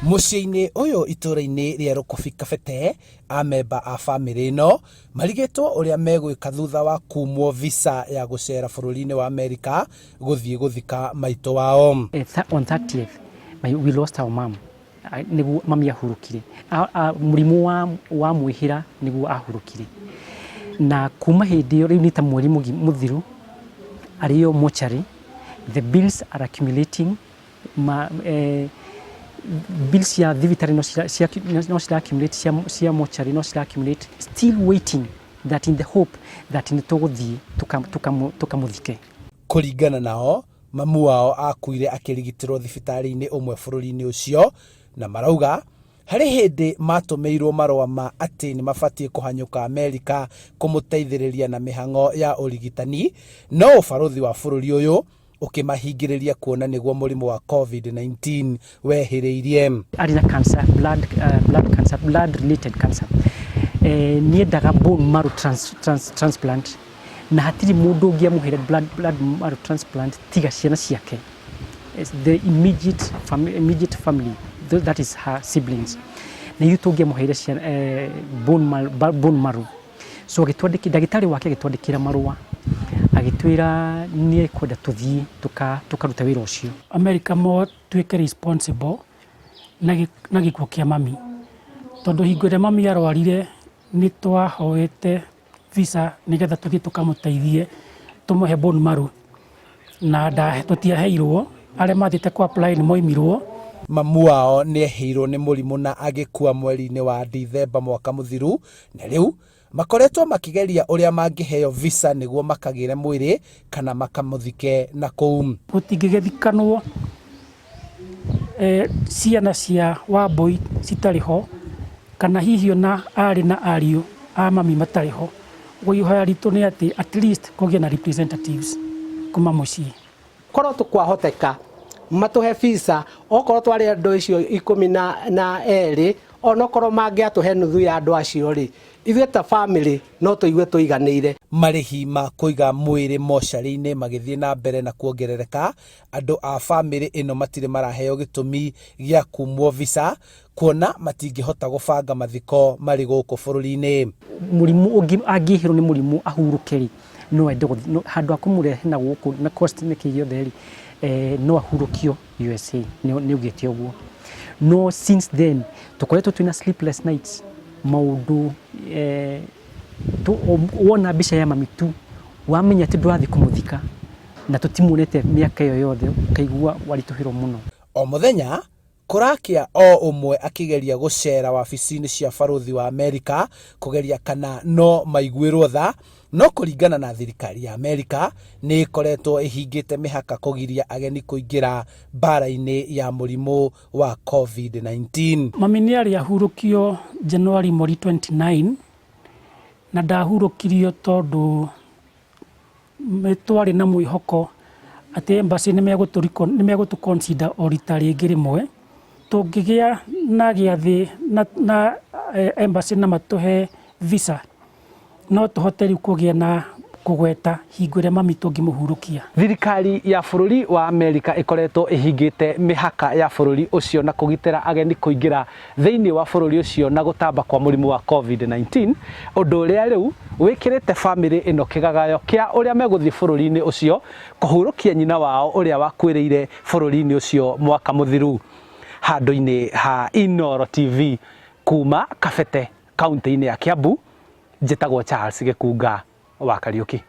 Muciĩ-inĩ ũyũ itũũra-inĩ rĩa Rũkũbi-Kabete, amemba a bamĩrĩ ĩno marigĩtwo ũrĩa megwĩka thutha wa kumwo visa ya gũcera bũrũri-inĩ wa Amerika gũthiĩ gũthika maitũ wao. On 30th, we lost our mom. Nĩguo mami ahurũkire. Mũrimũ wa mwĩhĩra nĩguo ahurũkire. Na kuma hĩndĩ ĩyo rĩu nĩ ta mweri mũthiru arĩo mochari, the bills are accumulating. Bills ya thibitarĩ no cira accumulate, cia mochari no cira accumulate, still waiting that in the hope that nĩ tũgũthiĩ tũkamũthike. Kũringana nao, mamu wao akuire akĩrigitĩrwo thibitarĩ-inĩ ũmwe bũrũri-inĩ ũcio, na marauga harĩ hĩndĩ matũmĩirwo marũa ma atĩ nĩ mabatiĩ kũhanyũka Amerika kũmũteithĩrĩria na mĩhang'o ya ũrigitani, no ũbarũthi wa bũrũri ũyũ ũkĩmahingĩrĩria kuona nĩguo mũrimũ wa COVID-19 wehĩrĩirie. Arĩ na cancer, blood related cancer. Nĩendaga bone marrow transplant, na hatirĩ mũndũ ũngĩamũheire blood marrow transplant tiga ciana ciake. The immediate family, that is her siblings. Na ithuĩ tũngĩamũheire bone marrow. So ndagĩtarĩ wake agĩtwandĩkĩra marũa agĩtwĩra nĩ kwenda tũthiĩ tũkaruta wĩra ũcio. Amerika mo tuĩke responsible na gĩkuũ kĩa mami, tondũ hingo ĩrĩa mami arwarire nĩ twahoete visa nĩgetha tũthiĩ tũkamũteithie tũmũhe bone marrow, na tũtiaheirwo. Arĩa mathiĩte ku apply nĩ moimirwo. Mamu wao nĩ eheirwo nĩ mũrimũ na agĩkua mweri-inĩ wa Dithemba mwaka mũthiru, na rĩu makoretwo makĩgeria ũrĩa mangĩheo visa nĩguo makagĩre mwĩrĩ kana makamũthike na kũu. Gũtingĩgĩthikanwo ciana cia Wambũi citarĩ ho, kana hihi ona arĩ na ariũ a mami matarĩ ho. Ihoya ritũ nĩ atĩ at least kũgĩe na representatives kuma mũciĩ. Korwo tũkwahoteka matũhe visa, okorwo twarĩ andũ icio 12, onokorwo mangĩatũhe nuthu ya andũ acio rĩ, ithuĩ ta family no tũigue tũiganĩire. Marĩhi ma kũiga mwĩrĩ mocarĩ-inĩ magĩthiĩ na mbere na kuongerereka, andũ a bamĩrĩ ĩno matirĩ maraheo gĩtũmi gĩa kumwo visa, kuona matingĩhota gũbanga mathiko marĩ gũkũ bũrũri-inĩ. Mũrimũ ũngĩ angĩhĩrwo nĩ mũrimũ ahurũke rĩ, no ende handũ ha kũmũrehe na gũkũ na cost nĩ kĩgĩothe rĩ, no ahurũkio USA, nĩ ugĩte ũguo. No since then tũkoretwo twĩna sleepless nights, maũndũ wona mbica ya mami tu wamenya atĩ ndũrathiĩ kũmũthika na tũtimuonete mĩaka ĩyo yothe, ũkaigua waritũhĩrwo mũno. O mũthenya kũrakĩa o ũmwe akĩgeria gũcera wabici-inĩ cia barũthi wa Amerika kũgeria kana no maiguĩrwo tha, no kũringana na thirikari ya Amerika nĩ ĩkoretwo ĩhingĩte mĩhaka kũgiria ageni kũingĩra mbara-inĩ ya mũrimũ wa COVID-19. Mami nĩ arĩ ahurũkio January 29, na ndahurũkirio tondũ twarĩ na mwĩhoko atĩ embassy nĩ megũtũ-consider o rita rĩngĩ rĩmwe. Tũngĩgĩa na gĩathĩ na embassy na matũhe visa, no tũhote rĩu kũgĩa na kũgweta hingo ĩrĩa mami tũngĩmũhurũkia. Thirikari ya bũrũri wa Amerika ĩkoretwo ĩhingĩte mĩhaka ya bũrũri ũcio na kũgitĩra ageni kũingĩra thĩinĩ wa bũrũri ũcio na gũtamba kwa mũrimũ wa COVID-19, ũndũ ũrĩa rĩu wĩkĩrĩte bamĩrĩ ĩno kĩgagayo kĩa ũrĩa megũthiĩ bũrũri-inĩ ũcio kũhurũkia nyina wao ũrĩa wakuĩrĩire bũrũri-inĩ ũcio mwaka mũthiru. Handũ-inĩ ha Inooro TV kuma Kabete, kaunti-inĩ ya Kiambu, njĩtagwo Charles Gĩkunga wa Kariũki.